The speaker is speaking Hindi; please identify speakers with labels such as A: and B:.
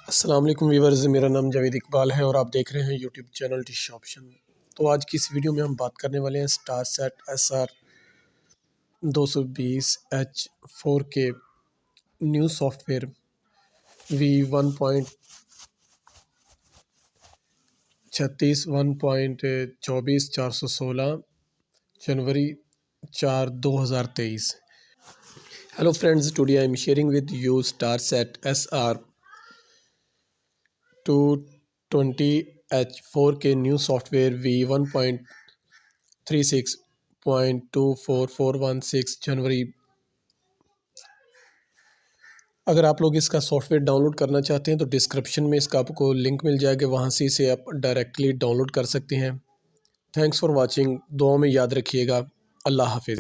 A: अस्सलाम वालेकुम व्यूअर्स, मेरा नाम जावेद इकबाल है और आप देख रहे हैं यूट्यूब चैनल डिश ऑप्शन। तो आज की इस वीडियो में हम बात करने वाले हैं स्टारसैट SR-220H4K new software V1.36 1.24 416 January 4 2023। Hello friends, today I am sharing with you Starsat SR-220H4K new software V1.36.24416 जनवरी। अगर आप लोग इसका सॉफ्टवेयर डाउनलोड करना चाहते हैं तो डिस्क्रिप्शन में इसका आपको लिंक मिल जाएगा, वहाँ से इसे आप डायरेक्टली डाउनलोड कर सकते हैं। Thanks for watching. दुआ में याद रखिएगा। अल्लाह हाफिज़।